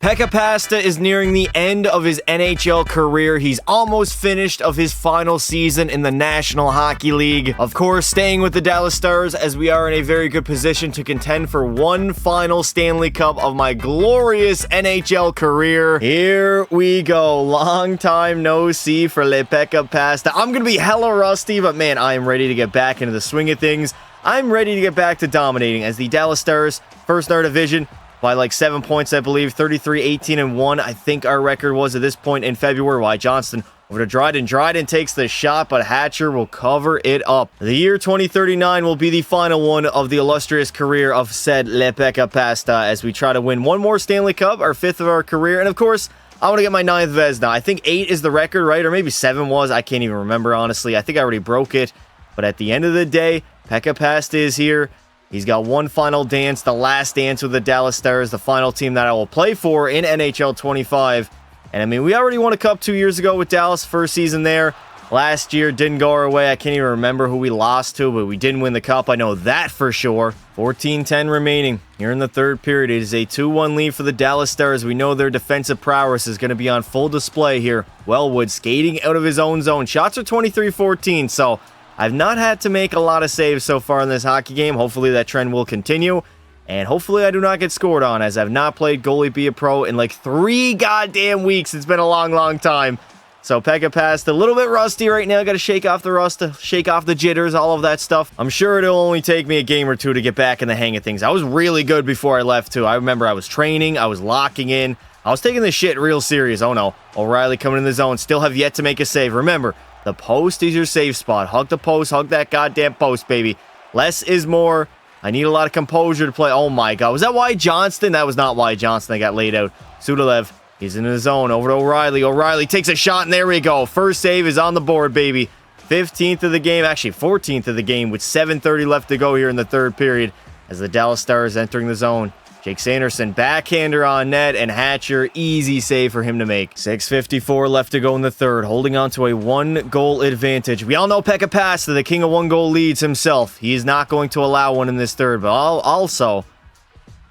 Pekka Pasta is nearing the end of his NHL career. He's almost finished of his final season in the National Hockey League. Of course, staying with the Dallas Stars as we are in a very good position to contend for one final Stanley Cup of my glorious NHL career. Here we go. Long time no see for Le Pekka Pasta. I'm going to be hella rusty, but man, I am ready to get back into the swing of things. I'm ready to get back to dominating as the Dallas Stars, first in our division, by like 7 points, I believe. 33-18-1, I think our record was at this point in February. Why Johnston over to Dryden. Dryden takes the shot, but Hatcher will cover it up. The year 2039 will be the final one of the illustrious career of said Le Pekka Pasta as we try to win one more Stanley Cup, our 5th of our career. And of course, I want to get my 9th Vezina. I think 8 is the record, right? Or maybe 7 was. I can't even remember, honestly. I think I already broke it. But at the end of the day, Pekka Pasta is here. He's got one final dance, the last dance with the Dallas Stars, the final team that I will play for in NHL 25. And I mean, we already won a cup 2 years ago with Dallas, first season there. Last year didn't go our way. I can't even remember who we lost to, but we didn't win the cup. I know that for sure. 14-10 remaining here in the third period. It is a 2-1 lead for the Dallas Stars. We know their defensive prowess is going to be on full display here. Wellwood skating out of his own zone. Shots are 23-14, so I've not had to make a lot of saves so far in this hockey game. Hopefully that trend will continue. And hopefully I do not get scored on, as I've not played Goalie Be a Pro in like 3 goddamn weeks. It's been a long, long time. So Pekka Pasta, a little bit rusty right now. Got to shake off the rust, shake off the jitters, all of that stuff. I'm sure it'll only take me a game or two to get back in the hang of things. I was really good before I left too. I remember I was training. I was locking in. I was taking this shit real serious. Oh no. O'Reilly coming in the zone. Still have yet to make a save. Remember, the post is your safe spot. Hug the post. Hug that goddamn post, baby. Less is more. I need a lot of composure to play. Oh, my God. Was that Wyatt Johnston? That was not Wyatt Johnston that got laid out. Sudolev, he's in the zone. Over to O'Reilly. O'Reilly takes a shot, and there we go. First save is on the board, baby. 15th of the game. Actually, 14th of the game with 7:30 left to go here in the third period as the Dallas Stars entering the zone. Jake Sanderson, backhander on net, and Hatcher, easy save for him to make. 6:54 left to go in the third, holding on to a 1-goal advantage. We all know Pekka Pasta, the king of 1-goal leads himself. He is not going to allow one in this third, but also,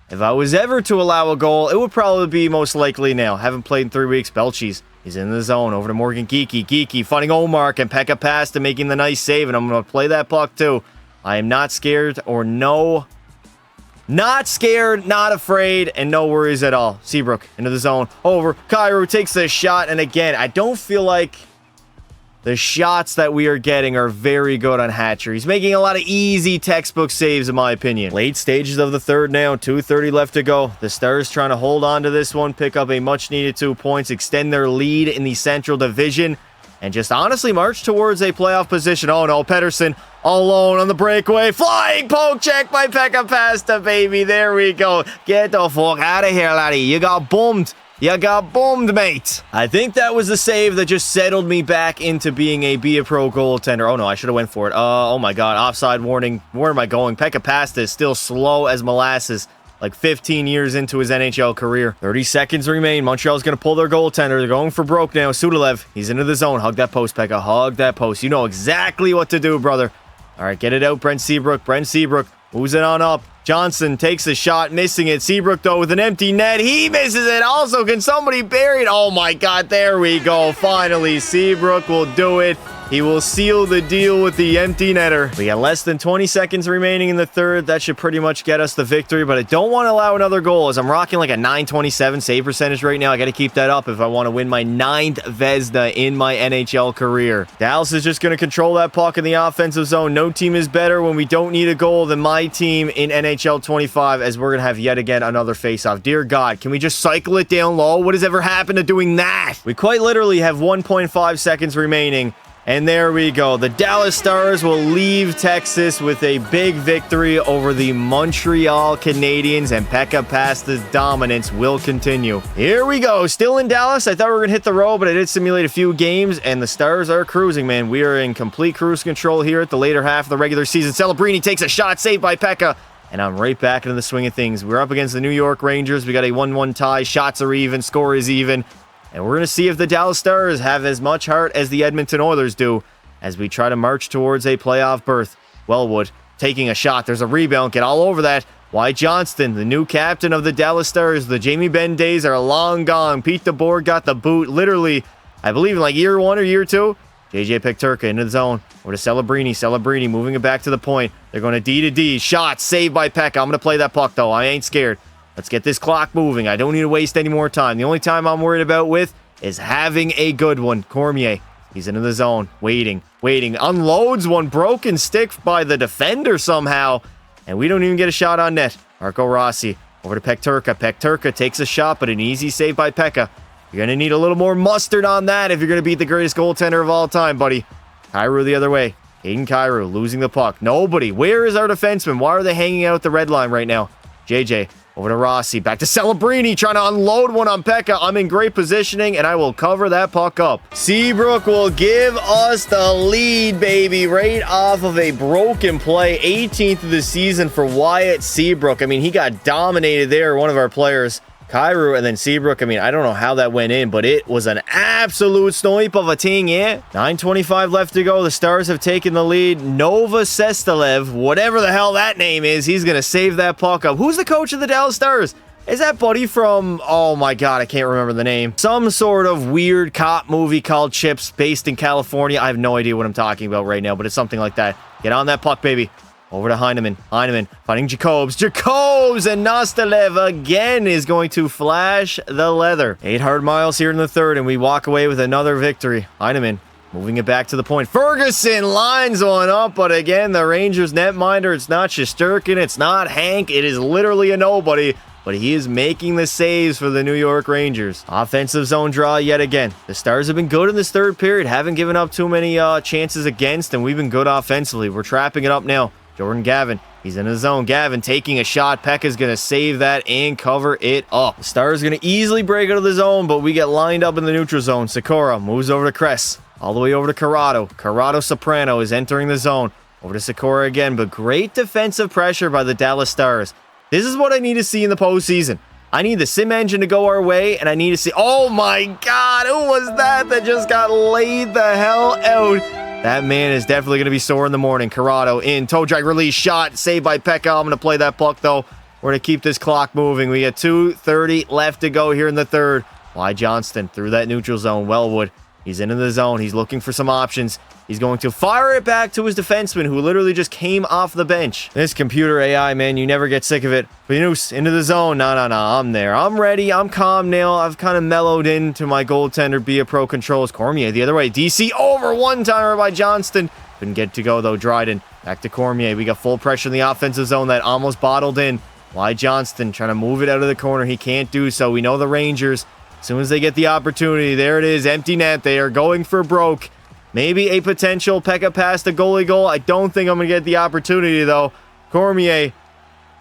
if I was ever to allow a goal, it would probably be most likely now. Haven't played in 3 weeks. Belchies, he's in the zone, over to Morgan Geekie. Geekie fighting Omark, and Pekka Pasta making the nice save, and I'm going to play that puck too. I am not scared or not scared, not afraid, and no worries at all. Seabrook into the zone. Over. Cairo takes the shot, and again, I don't feel like the shots that we are getting are very good on Hatcher. He's making a lot of easy textbook saves, in my opinion. Late stages of the third now. 2:30 left to go. The Stars trying to hold on to this one, pick up a much-needed 2 points, extend their lead in the Central Division, and just honestly march towards a playoff position. Oh no, Pettersson all alone on the breakaway. Flying poke check by Pekka Pasta, baby. There we go. Get the fuck out of here, laddie. You got bummed. You got bummed, mate. I think that was the save that just settled me back into being a Be a Pro goaltender. Oh no, I should have went for it. Oh my God, offside warning. Where am I going? Pekka Pasta is still slow as molasses. Like 15 years into his NHL career. 30 seconds remain. Montreal's going to pull their goaltender. They're going for broke now. Sudolev, he's into the zone. Hug that post, Pekka. Hug that post. You know exactly what to do, brother. All right, get it out, Brent Seabrook. Brent Seabrook moves it on up. Johnson takes the shot, missing it. Seabrook, though, with an empty net. He misses it. Also, can somebody bury it? Oh, my God. There we go. Finally, Seabrook will do it. He will seal the deal with the empty netter. We got less than 20 seconds remaining in the third. That should pretty much get us the victory, but I don't want to allow another goal as I'm rocking like a .927 save percentage right now. I got to keep that up if I want to win my 9th Vezina in my NHL career. Dallas is just going to control that puck in the offensive zone. No team is better when we don't need a goal than my team in NHL 25, as we're going to have yet again another face-off. Dear God, can we just cycle it down low? What has ever happened to doing that? We quite literally have 1.5 seconds remaining. And there we go. The Dallas Stars will leave Texas with a big victory over the Montreal Canadiens, and Pekka Pasta's dominance will continue. Here we go. Still in Dallas. I thought we were going to hit the road, but I did simulate a few games, and the Stars are cruising, man. We are in complete cruise control here at the later half of the regular season. Celebrini takes a shot, saved by Pekka, and I'm right back into the swing of things. We're up against the New York Rangers. We got a 1-1 tie. Shots are even. Score is even. And we're going to see if the Dallas Stars have as much heart as the Edmonton Oilers do as we try to march towards a playoff berth. Wellwood taking a shot. There's a rebound. Get all over that. Wyatt Johnston, the new captain of the Dallas Stars. The Jamie Benn days are long gone. Pete DeBoer got the boot literally, I believe, in like year 1 or year 2. JJ Peterka into the zone. Over to Celebrini. Celebrini moving it back to the point. They're going to D to D. Shot saved by Pekka. I'm going to play that puck, though. I ain't scared. Let's get this clock moving. I don't need to waste any more time. The only time I'm worried about with is having a good one. Cormier. He's into the zone. Waiting. Unloads one broken stick by the defender somehow. And we don't even get a shot on net. Marco Rossi. Over to Peterka. Peterka takes a shot, but an easy save by Pekka. You're going to need a little more mustard on that if you're going to beat the greatest goaltender of all time, buddy. Kyrou the other way. Aiden Kyrou losing the puck. Nobody. Where is our defenseman? Why are they hanging out at the red line right now? JJ over to Rossi. Back to Celebrini trying to unload one on Pekka. I'm in great positioning, and I will cover that puck up. Seabrook will give us the lead, baby, right off of a broken play. 18th of the season for Wyatt Seabrook. I mean, he got dominated there, one of our players. Kyrou and then Seabrook. I mean, I don't know how that went in, but it was an absolute snipe of a ting, yeah? 9:25 left to go. The Stars have taken the lead. Nova Sestalev, whatever the hell that name is, he's going to save that puck up. Who's the coach of the Dallas Stars? Is that buddy from, oh my god, I can't remember the name. Some sort of weird cop movie called Chips based in California. I have no idea what I'm talking about right now, but it's something like that. Get on that puck, baby. Over to Heineman. Heineman finding Jacobs. Jacobs and Nostalev again is going to flash the leather. 8 hard miles here in the third, and we walk away with another victory. Heineman moving it back to the point. Ferguson lines one up, but again, the Rangers netminder, it's not Shesterkin, it's not Hank, it is literally a nobody, but he is making the saves for the New York Rangers. Offensive zone draw yet again. The Stars have been good in this third period, haven't given up too many chances against, and we've been good offensively. We're trapping it up now. Jordan Gavin, he's in his zone. Gavin taking a shot. Pekka's going to save that and cover it up. The Stars going to easily break out of the zone, but we get lined up in the neutral zone. Sikora moves over to Kress. All the way over to Corrado. Corrado Soprano is entering the zone. Over to Sikora again, but great defensive pressure by the Dallas Stars. This is what I need to see in the postseason. I need the sim engine to go our way, and I need to see... Oh my god, who was that just got laid the hell out? That man is definitely going to be sore in the morning. Corrado in, toe drag release, shot, saved by Pekka. I'm going to play that puck, though. We're going to keep this clock moving. We got 2:30 left to go here in the third. Wyatt Johnston through that neutral zone. Wellwood, he's into the zone. He's looking for some options. He's going to fire it back to his defenseman, who literally just came off the bench. This computer AI, man, you never get sick of it. Venus into the zone. No, I'm there. I'm ready. I'm calm now. I've kind of mellowed into my goaltender, be a pro controls. Cormier the other way. DC over one-timer by Johnston. Couldn't get to go, though. Dryden back to Cormier. We got full pressure in the offensive zone that almost bottled in. Wyatt Johnston trying to move it out of the corner. He can't do so. We know the Rangers, as soon as they get the opportunity, there it is. Empty net. They are going for broke. Maybe a potential Pekka pass to goalie goal. I don't think I'm going to get the opportunity, though. Cormier,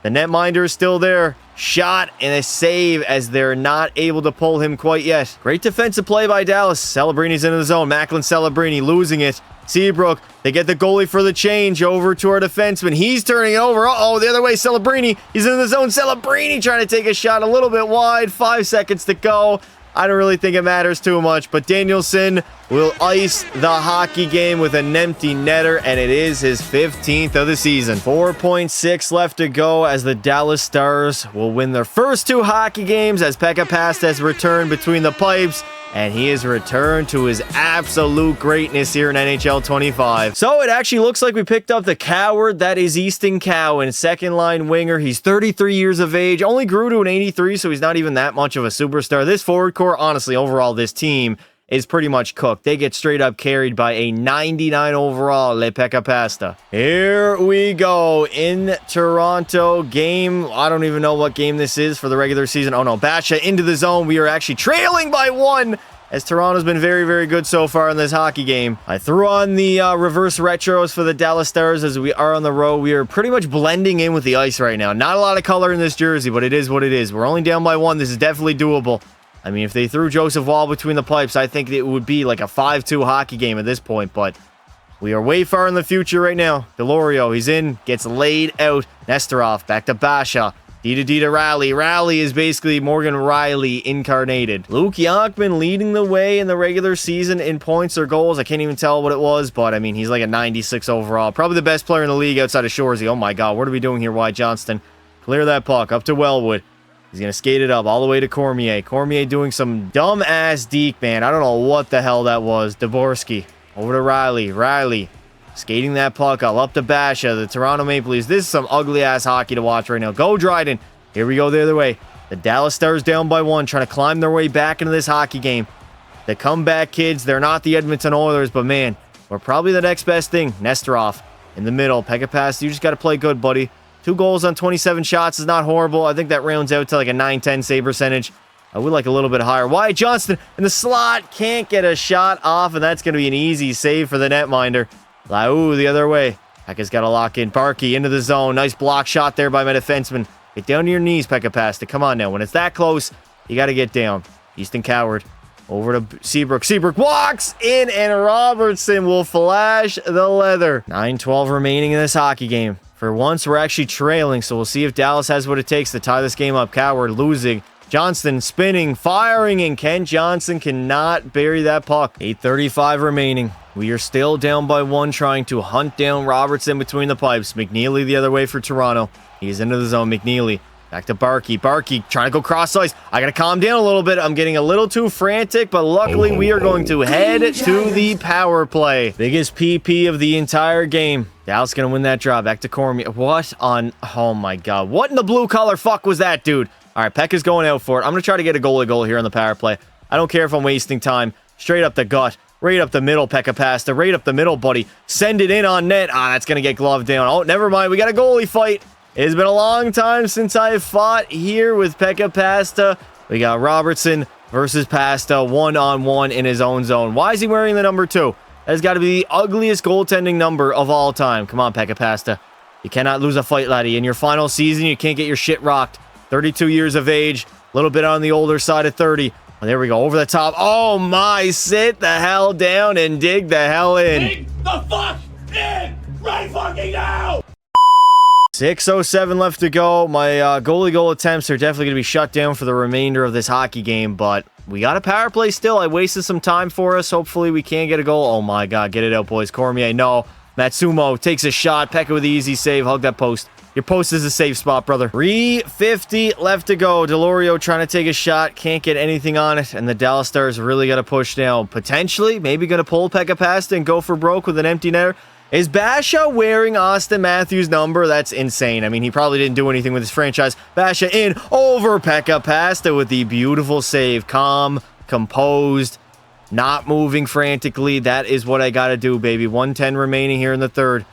the netminder is still there. Shot and a save as they're not able to pull him quite yet. Great defensive play by Dallas. Celebrini's into the zone. Macklin Celebrini losing it. Seabrook, they get the goalie for the change over to our defenseman. He's turning it over. Uh-oh, the other way, Celebrini. He's in the zone. Celebrini trying to take a shot a little bit wide. 5 seconds to go. I don't really think it matters too much, but Danielson will ice the hockey game with an empty netter, and it is his 15th of the season. 4.6 left to go as the Dallas Stars will win their first 2 hockey games as Pekka Past has returned between the pipes, and he has returned to his absolute greatness here in NHL 25. So it actually looks like we picked up the coward that is Easton Cowan, second line winger. He's 33 years of age, only grew to an 83, so he's not even that much of a superstar. This forward core, honestly, overall, this team is pretty much cooked. They get straight up carried by a 99 overall Le Pekka Pasta. Here we go in Toronto. Game, I don't even know what game this is for the regular season. Oh no, Basha into the zone. We are actually trailing by 1 as Toronto's been very, very good so far in this hockey game. I threw on the reverse retros for the Dallas Stars as we are on the road. We are pretty much blending in with the ice right now. Not a lot of color in this jersey, but it is what it is. We're only down by 1. This is definitely doable. I mean, if they threw Joseph Wall between the pipes, I think it would be like a 5-2 hockey game at this point, but we are way far in the future right now. Delorio, he's in, gets laid out. Nesterov, back to Basha. D to Rally. Rally is basically Morgan Riley incarnated. Luke Yonkman leading the way in the regular season in points or goals. I can't even tell what it was, but I mean, he's like a 96 overall. Probably the best player in the league outside of Shoresy. Oh my god, what are we doing here, Wyatt Johnston? Clear that puck. Up to Wellwood. He's going to skate it up all the way to Cormier. Cormier doing some dumb-ass deke, man. I don't know what the hell that was. Dvorsky. Over to Riley. Riley. Skating that puck up to Basha, the Toronto Maple Leafs. This is some ugly-ass hockey to watch right now. Go, Dryden. Here we go the other way. The Dallas Stars down by 1, trying to climb their way back into this hockey game. The comeback kids, they're not the Edmonton Oilers, but man, we're probably the next best thing. Nesterov in the middle. Pekka pass. You just got to play good, buddy. 2 goals on 27 shots is not horrible. I think that rounds out to like a 9-10 save percentage. I would like a little bit higher. Wyatt Johnston in the slot. Can't get a shot off, and that's going to be an easy save for the netminder. Lau the other way. Pekka's got to lock in. Barkey into the zone. Nice block shot there by my defenseman. Get down to your knees, Pekka Pasta. Come on now. When it's that close, you got to get down. Easton Coward. Over to Seabrook. Seabrook walks in, and Robertson will flash the leather. 9:12 remaining in this hockey game. For once, we're actually trailing, so we'll see if Dallas has what it takes to tie this game up. Coward losing. Johnston spinning, firing, and Kent Johnson cannot bury that puck. 8:35 remaining. We are still down by 1, trying to hunt down Robertson between the pipes. McNeely the other way for Toronto. He's into the zone. McNeely. Back to Barkey. Barkey trying to go cross ice. I got to calm down a little bit. I'm getting a little too frantic, but luckily we are going to head to the power play. Biggest PP of the entire game. Dallas going to win that draw. Back to Cormier. What on... Oh, my God. What in the blue collar fuck was that, dude? All right, Pekka's going out for it. I'm going to try to get a goalie goal here on the power play. I don't care if I'm wasting time. Straight up the gut. Right up the middle, Pekka Pasta. Right up the middle, buddy. Send it in on net. Ah, that's going to get gloved down. Oh, never mind. We got a goalie fight. It's been a long time since I fought here with Pekka Pasta. We got Robertson versus Pasta one-on-one in his own zone. Why is he wearing the number 2? That has got to be the ugliest goaltending number of all time. Come on, Pekka Pasta. You cannot lose a fight, laddie. In your final season, you can't get your shit rocked. 32 years of age. A little bit on the older side of 30. Oh, there we go. Over the top. Oh, my. Sit the hell down and dig the hell in. Dig the fuck in right fucking now! 6:07 left to go. My goalie goal attempts are definitely going to be shut down for the remainder of this hockey game, but we got a power play still. I wasted some time for us. Hopefully we can get a goal. Oh my God, get it out, boys. Cormier, no. Matsumo takes a shot. Pekka with the easy save. Hug that post. Your post is a safe spot, brother. 3:50 left to go. Delorio trying to take a shot. Can't get anything on it, and the Dallas Stars really got to push now. Potentially, maybe going to pull Pekka past and go for broke with an empty netter. Is Basha wearing Austin Matthews' number? That's insane. I mean, he probably didn't do anything with his franchise. Basha in over Pekka Pasta with the beautiful save. Calm, composed, not moving frantically. That is what I got to do, baby. 1:10 remaining here in the third.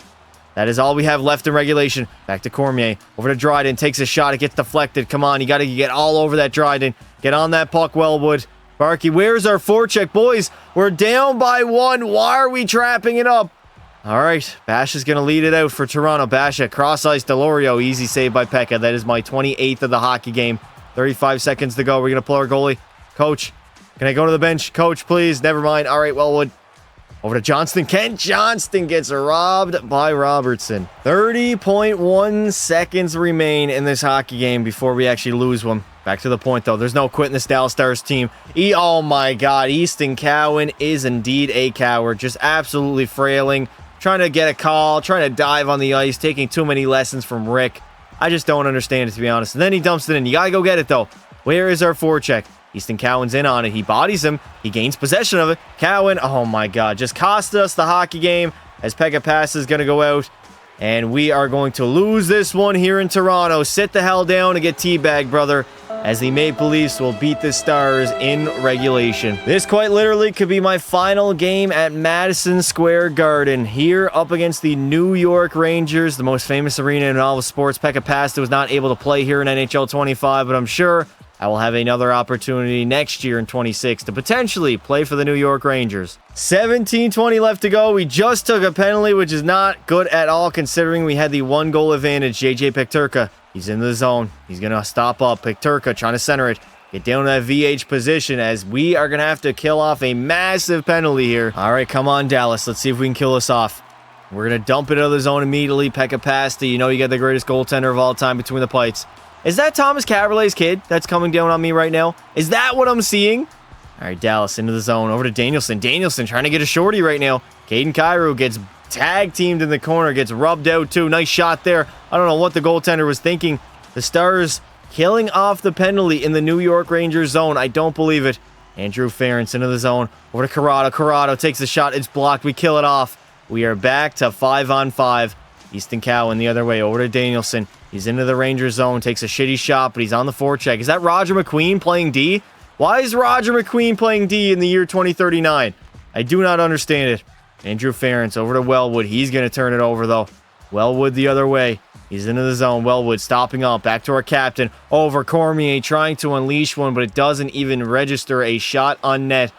That is all we have left in regulation. Back to Cormier. Over to Dryden. Takes a shot. It gets deflected. Come on. You got to get all over that Dryden. Get on that puck, Wellwood. Barkey, where's our forecheck? Boys, we're down by 1. Why are we trapping it up? All right, Basha's going to lead it out for Toronto. Basha, cross-ice, Delorio, easy save by Pekka. That is my 28th of the hockey game. 35 seconds to go. We're going to pull our goalie. Coach, can I go to the bench? Coach, please. Never mind. All right, Wellwood. Over to Johnston. Kent Johnston gets robbed by Robertson. 30.1 seconds remain in this hockey game before we actually lose one. Back to the point, though. There's no quitting this Dallas Stars team. Oh, my God. Easton Cowan is indeed a coward. Just absolutely frailing. Trying to get a call, trying to dive on the ice, taking too many lessons from Rick. I just don't understand it, to be honest. And then he dumps it in. You got to go get it, though. Where is our forecheck? Easton Cowan's in on it. He bodies him. He gains possession of it. Cowan, oh my God, just cost us the hockey game as Pekka Pass is going to go out. And we are going to lose this one here in Toronto. Sit the hell down and get teabagged, brother, as the Maple Leafs will beat the Stars in regulation. This quite literally could be my final game at Madison Square Garden. Here up against the New York Rangers, the most famous arena in all of sports. Pekka Pasta was not able to play here in NHL 25, but I'm sure I will have another opportunity next year in 26 to potentially play for the New York Rangers. 17:20 left to go. We just took a penalty, which is not good at all considering we had the 1-goal advantage. JJ Peterka, he's in the zone. He's going to stop up. Peterka trying to center it. Get down to that VH position as we are going to have to kill off a massive penalty here. All right, come on, Dallas. Let's see if we can kill this off. We're going to dump it out of the zone immediately. Pekka Pasta, you know you got the greatest goaltender of all time between the pipes. Is that Thomas Caberlet's kid that's coming down on me right now? Is that what I'm seeing? All right, Dallas into the zone. Over to Danielson. Danielson trying to get a shorty right now. Caden Cairo gets tag teamed in the corner. Gets rubbed out too. Nice shot there. I don't know what the goaltender was thinking. The Stars killing off the penalty in the New York Rangers zone. I don't believe it. Andrew Ference into the zone. Over to Corrado. Corrado takes the shot. It's blocked. We kill it off. We are back to 5-on-5. Easton Cowan the other way. Over to Danielson. He's into the Rangers zone. Takes a shitty shot, but he's on the forecheck. Is that Roger McQueen playing D? Why is Roger McQueen playing D in the year 2039? I do not understand it. Andrew Ference over to Wellwood. He's going to turn it over, though. Wellwood the other way. He's into the zone. Wellwood stopping up. Back to our captain. Over Cormier trying to unleash one, but it doesn't even register a shot on net.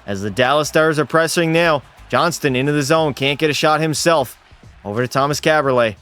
As the Dallas Stars are pressing now. Johnston into the zone. Can't get a shot himself. Over to Thomas Caberlet.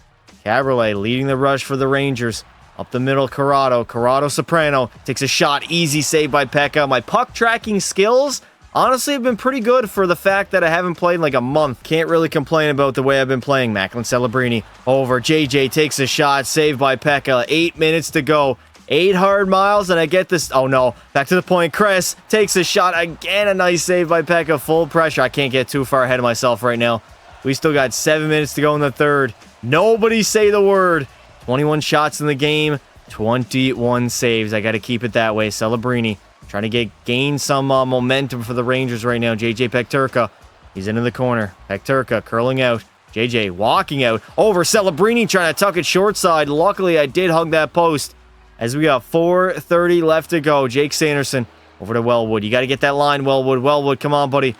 Caberlet leading the rush for the Rangers. Up the middle, Corrado. Corrado Soprano takes a shot. Easy save by Pekka. My puck tracking skills honestly have been pretty good for the fact that I haven't played in like a month. Can't really complain about the way I've been playing. Macklin Celebrini over. JJ takes a shot. Saved by Pekka. 8 minutes to go. 8 hard miles, and I get this. Oh no. Back to the point. Kress takes a shot. Again, a nice save by Pekka. Full pressure. I can't get too far ahead of myself right now. We still got 7 minutes to go in the third. Nobody say the word. 21 shots in the game. 21 saves. I got to keep it that way. Celebrini trying to gain some momentum for the Rangers right now. JJ Pekturka. He's into the corner. Pekturka curling out. JJ walking out. Over Celebrini trying to tuck it short side. Luckily, I did hug that post. As we got 4:30 left to go. Jake Sanderson over to Wellwood. You got to get that line, Wellwood. Wellwood, come on, buddy.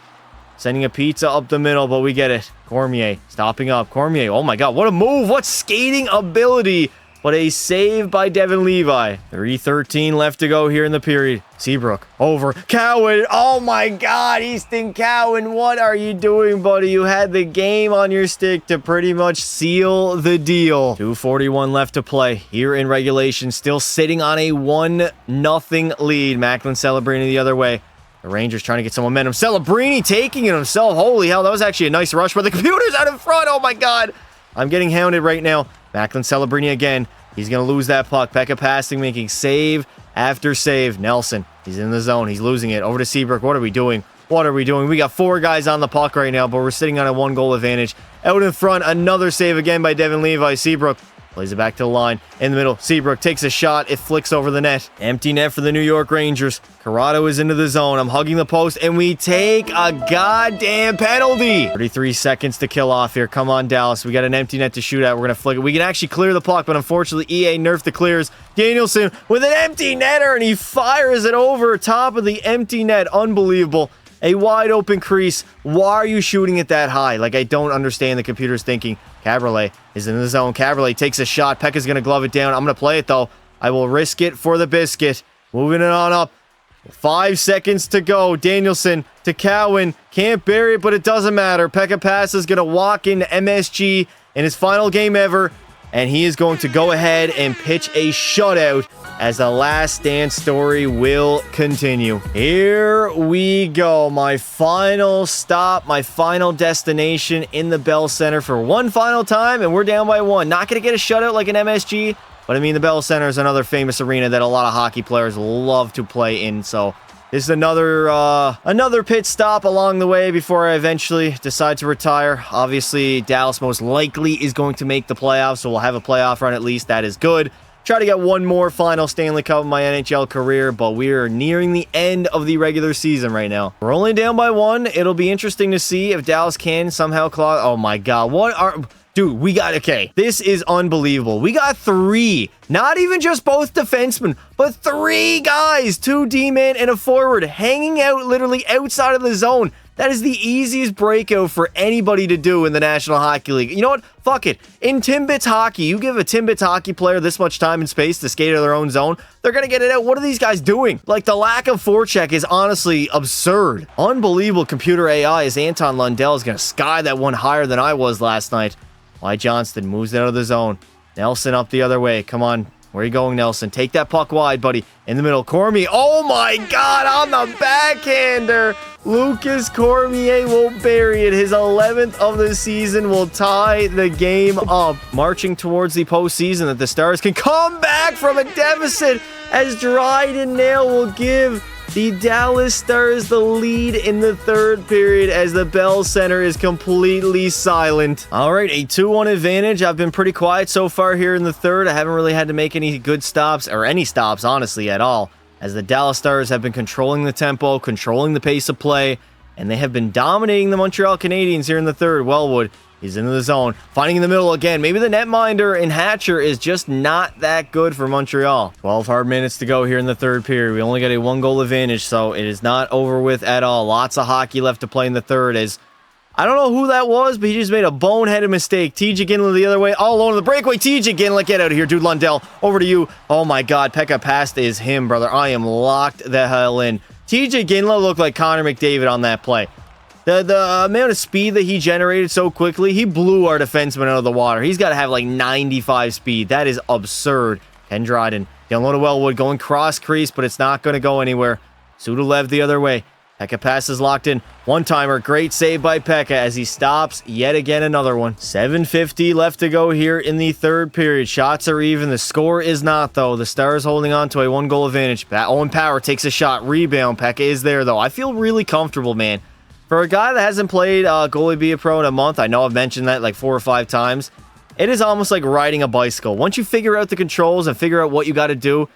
Sending a pizza up the middle, but we get it. Cormier stopping up. Cormier, oh my God, what a move. What skating ability. But a save by Devin Levi. 3:13 left to go here in the period. Seabrook over. Cowan. Oh my God, Easton Cowan. What are you doing, buddy? You had the game on your stick to pretty much seal the deal. 2:41 left to play here in regulation. Still sitting on a 1-0 lead. Macklin Celebrini the other way. The Rangers trying to get some momentum. Celebrini taking it himself. Holy hell, that was actually a nice rush, but the computer's out in front. Oh my God. I'm getting hounded right now. Macklin Celebrini again. He's going to lose that puck. Pekka passing, making save after save. Nelson, he's in the zone. He's losing it. Over to Seabrook. What are we doing? What are we doing? We got 4 guys on the puck right now, but we're sitting on a 1-goal advantage. Out in front, another save again by Devin Levi. Seabrook plays it back to the line. In the middle, Seabrook takes a shot. It flicks over the net. Empty net for the New York Rangers. Corrado is into the zone. I'm hugging the post, and we take a goddamn penalty. 33 seconds to kill off here. Come on, Dallas. We got an empty net to shoot at. We're going to flick it. We can actually clear the puck, but unfortunately, EA nerfed the clears. Danielson with an empty netter, and he fires it over top of the empty net. Unbelievable. A wide open crease. Why are you shooting it that high? Like, I don't understand the computer's thinking. Caberlet is in the zone. Caberlet takes a shot. Pekka's going to glove it down. I'm going to play it, though. I will risk it for the biscuit. Moving it on up. 5 seconds to go. Danielson to Cowan. Can't bury it, but it doesn't matter. Pekka Pass is going to walk into MSG in his final game ever, and he is going to go ahead and pitch a shutout as the last stand story will continue. Here we go. My final stop, my final destination in the Bell Center for one final time, and we're down by 1. Not going to get a shutout like an MSG, but I mean, the Bell Center is another famous arena that a lot of hockey players love to play in, so this is another pit stop along the way before I eventually decide to retire. Obviously, Dallas most likely is going to make the playoffs, so we'll have a playoff run at least. That is good. Try to get one more final Stanley Cup in my NHL career, but we are nearing the end of the regular season right now. We're only down by 1. It'll be interesting to see if Dallas can somehow claw. Oh my God, what are... Dude, we got... Okay, this is unbelievable. We got 3. Not even just both defensemen, but 3 guys. 2 D-men and a forward hanging out literally outside of the zone. That is the easiest breakout for anybody to do in the National Hockey League. You know what? Fuck it. In Timbits hockey, you give a Timbits hockey player this much time and space to skate out of their own zone, they're going to get it out. What are these guys doing? Like, the lack of forecheck is honestly absurd. Unbelievable computer AI as Anton Lundell is going to sky that one higher than I was last night. Why Johnston moves out of the zone. Nelson up the other way. Come on. Where are you going, Nelson? Take that puck wide, buddy. In the middle. Cormier. Oh my God, on the backhander. Lucas Cormier will bury it. His 11th of the season will tie the game up. Marching towards the postseason that the Stars can come back from a deficit as Dryden Nail will give The Dallas Stars the lead in the third period as the Bell Center is completely silent. All right, a 2-1 advantage. I've been pretty quiet so far here in the third. I haven't really had to make any good stops, or any stops, honestly, at all, as the Dallas Stars have been controlling the tempo, controlling the pace of play, and they have been dominating the Montreal Canadiens here in the third. Wellwood, he's into the zone, finding in the middle again. Maybe the netminder in Hatcher is just not that good for Montreal. 12 hard minutes to go here in the third period. We only got a 1-goal advantage, so it is not over with at all. Lots of hockey left to play in the third as I don't know who that was, but he just made a boneheaded mistake. TJ Ginla the other way, all alone in the breakaway. TJ Ginla, get out of here, dude. Lundell, over to you. Oh my God, Pekka Pasta is him, brother. I am locked the hell in. TJ Ginla looked like Connor McDavid on that play. The amount of speed that he generated so quickly, he blew our defenseman out of the water. He's got to have like 95 speed. That is absurd. Ken Dryden, down low to Wellwood, going cross crease, but it's not going to go anywhere. Sudolev the other way. Pekka passes locked in. One-timer, great save by Pekka as he stops yet again another one. 7:50 left to go here in the third period. Shots are even. The score is not, though. The Stars holding on to a 1-goal advantage. Owen Power takes a shot. Rebound. Pekka is there, though. I feel really comfortable, man. For a guy that hasn't played Goalie Be a Pro in a month, I know I've mentioned that like 4 or 5 times, it is almost like riding a bicycle. Once you figure out the controls and figure out what you got to do,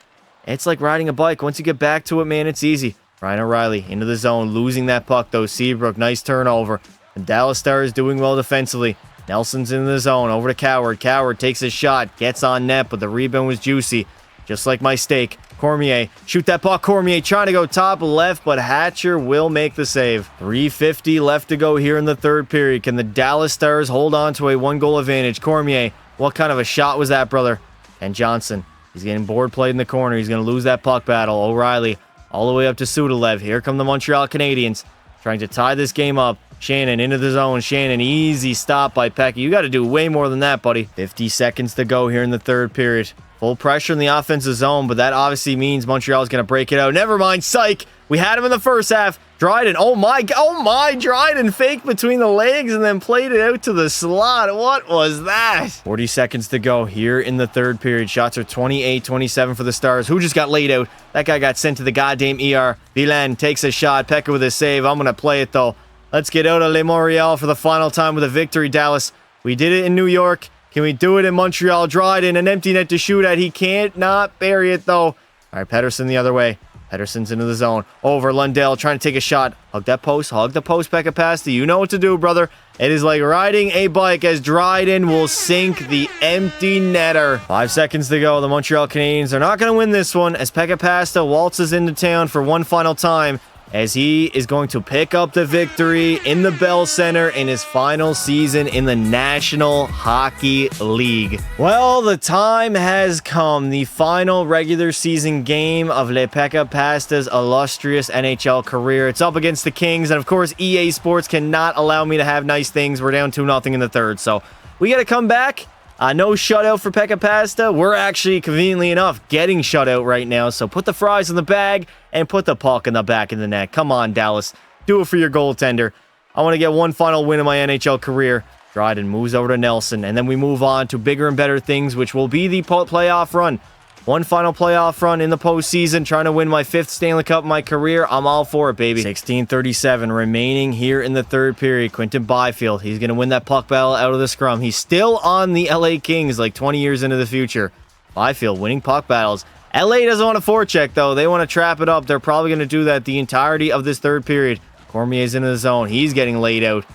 it's like riding a bike. Once you get back to it, man, it's easy. Ryan O'Reilly into the zone, losing that puck, though. Seabrook, nice turnover. The Dallas Stars doing well defensively. Nelson's in the zone, over to Coward. Coward takes a shot, gets on net, but the rebound was juicy. Just like my steak. Cormier, shoot that puck. Cormier trying to go top left, but Hatcher will make the save. 3:50 left to go here in the third period. Can the Dallas Stars hold on to a 1-goal advantage? Cormier, what kind of a shot was that, brother? And Johnson, he's getting board played in the corner. He's going to lose that puck battle. O'Reilly, all the way up to Sudolev. Here come the Montreal Canadiens, trying to tie this game up. Shannon into the zone. Shannon, easy stop by Pekka. You got to do way more than that, buddy. 50 seconds to go here in the third period. Full pressure in the offensive zone, but that obviously means Montreal is going to break it out. Never mind, psych. We had him in the first half. Dryden, oh my, Dryden faked between the legs and then played it out to the slot. What was that? 40 seconds to go here in the third period. Shots are 28-27 for the Stars. Who just got laid out? That guy got sent to the goddamn ER. Villain takes a shot. Pekka with a save. I'm going to play it, though. Let's get out of Le Montreal for the final time with a victory, Dallas. We did it in New York. Can we do it in Montreal? Dryden, an empty net to shoot at. He can't not bury it, though. All right, Pettersson the other way. Pettersson's into the zone. Over Lundell, trying to take a shot. Hug that post. Hug the post, Pekka Pasta. You know what to do, brother. It is like riding a bike as Dryden will sink the empty netter. 5 seconds to go. The Montreal Canadiens are not going to win this one as Pekka Pasta waltzes into town for one final time, as he is going to pick up the victory in the Bell Center in his final season in the National Hockey League. Well, the time has come. The final regular season game of Le Pekka Pasta's illustrious NHL career. It's up against the Kings, and of course, EA Sports cannot allow me to have nice things. We're down 2-0 in the third, so we got to come back. No shutout for Pekka Pasta. We're actually, conveniently enough, getting shutout right now. So put the fries in the bag and put the puck in the back of the net. Come on, Dallas. Do it for your goaltender. I want to get one final win in my NHL career. Dryden moves over to Nelson, and then we move on to bigger and better things, which will be the playoff run. One final playoff run in the postseason, trying to win my 5th Stanley Cup in my career. I'm all for it, baby. 16:37 remaining here in the third period. Quinton Byfield, he's going to win that puck battle out of the scrum. He's still on the LA Kings like 20 years into the future. Byfield winning puck battles. LA doesn't want to forecheck, though. They want to trap it up. They're probably going to do that the entirety of this third period. Cormier's into the zone. He's getting laid out,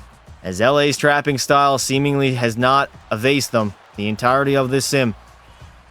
as LA's trapping style seemingly has not evased them the entirety of this sim.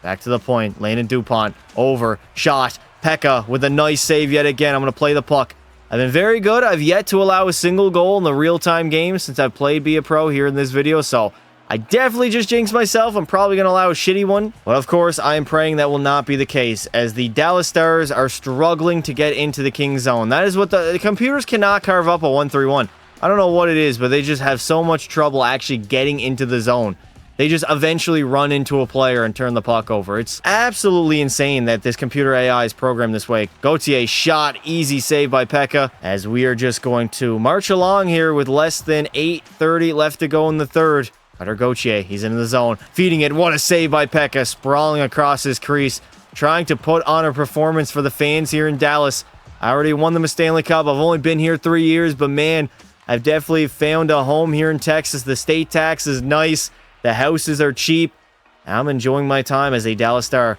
Back to the point. Landon DuPont. Over. Shot. Pekka with a nice save yet again. I'm going to play the puck. I've been very good. I've yet to allow a single goal in the real-time game since I've played Be a Pro here in this video, so I definitely just jinxed myself. I'm probably going to allow a shitty one. But of course, I am praying that will not be the case, as the Dallas Stars are struggling to get into the Kings zone. That is what the computers cannot carve up a 1-3-1. I don't know what it is, but they just have so much trouble actually getting into the zone. They just eventually run into a player and turn the puck over. It's absolutely insane that this computer AI is programmed this way. Gauthier shot, easy save by Pekka, as we are just going to march along here with less than 8:30 left to go in the third. Cutter Gauthier, he's in the zone, feeding it. What a save by Pekka, sprawling across his crease, trying to put on a performance for the fans here in Dallas. I already won them a Stanley Cup. I've only been here 3 years, but man, I've definitely found a home here in Texas. The state tax is nice. The houses are cheap. I'm enjoying my time as a Dallas Star.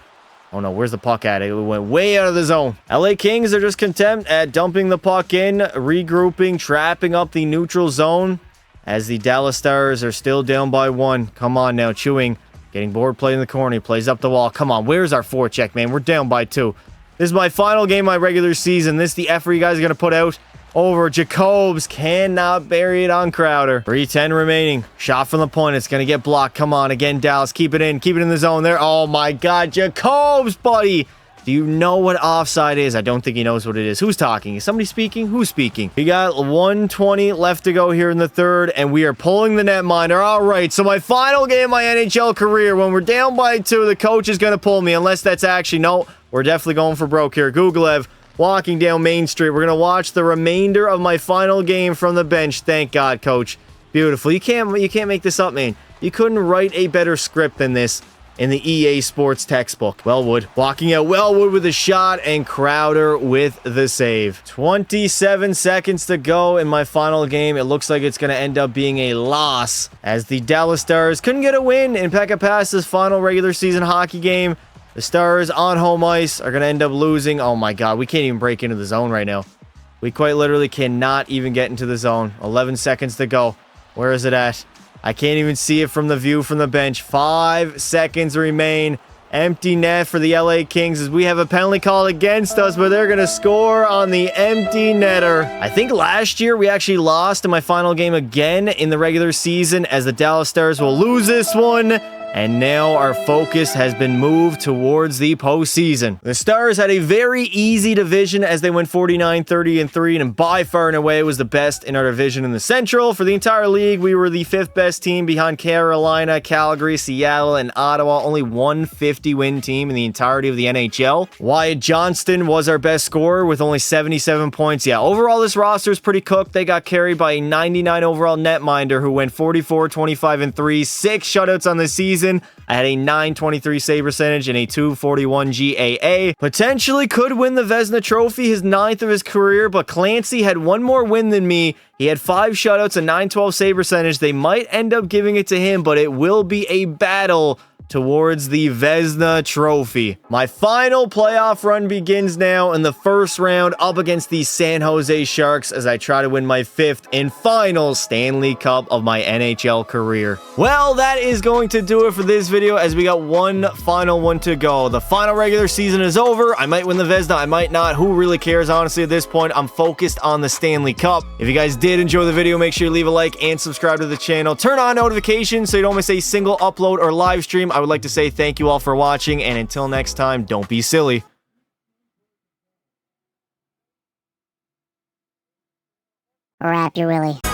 Oh no, where's the puck at? It went way out of the zone. LA Kings are just content at dumping the puck in, regrouping, trapping up the neutral zone as the Dallas Stars are still down by 1. Come on now, Chewing. Getting board play in the corner. He plays up the wall. Come on, where's our forecheck, man? We're down by 2. This is my final game of my regular season. This is the effort you guys are going to put out. Over. Jacobs cannot bury it on Crowder. 3:10 remaining. Shot from the point. It's going to get blocked. Come on. Again, Dallas. Keep it in. Keep it in the zone there. Oh, my God. Jacobs, buddy. Do you know what offside is? I don't think he knows what it is. Who's talking? Is somebody speaking? Who's speaking? We got 1:20 left to go here in the third, and we are pulling the netminder. All right, so my final game of my NHL career, when we're down by 2, the coach is going to pull me, unless that's actually, no, we're definitely going for broke here. Googlev walking down Main Street. We're going to watch the remainder of my final game from the bench. Thank God, coach. Beautiful. You can't make this up, man. You couldn't write a better script than this in the EA Sports textbook. Wellwood blocking out Wellwood with a shot and Crowder with the save. 27 seconds to go in my final game. It looks like it's going to end up being a loss as the Dallas Stars couldn't get a win in Pekka Pass's final regular season hockey game. The Stars on home ice are going to end up losing. Oh my God, we can't even break into the zone right now. We quite literally cannot even get into the zone. 11 seconds to go. Where is it at? I can't even see it from the view from the bench. 5 seconds remain. Empty net for the LA Kings as we have a penalty call against us, but they're going to score on the empty netter. I think last year we actually lost in my final game again in the regular season as the Dallas Stars will lose this one. And now our focus has been moved towards the postseason. The Stars had a very easy division as they went 49-30-3, and by far and away was the best in our division in the Central. For the entire league, we were the 5th best team behind Carolina, Calgary, Seattle, and Ottawa. Only one 50-win team in the entirety of the NHL. Wyatt Johnston was our best scorer with only 77 points. Yeah, overall this roster is pretty cooked. They got carried by a 99 overall netminder who went 44-25-3, 6 shutouts on the season. I had a 923 save percentage and a 241 GAA. Potentially could win the Vezina Trophy, his 9th of his career, but Clancy had one more win than me. He had 5 shutouts, a 912 save percentage. They might end up giving it to him, but it will be a battle towards the Vezina Trophy. My final playoff run begins now in the first round up against the San Jose Sharks as I try to win my 5th and final Stanley Cup of my NHL career. Well, that is going to do it for this video as we got one final one to go. The final regular season is over. I might win the Vezina, I might not. Who really cares, honestly, at this point? I'm focused on the Stanley Cup. If you guys did enjoy the video, make sure you leave a like and subscribe to the channel. Turn on notifications so you don't miss a single upload or live stream. I would like to say thank you all for watching, and until next time, don't be silly. Wrap your willy.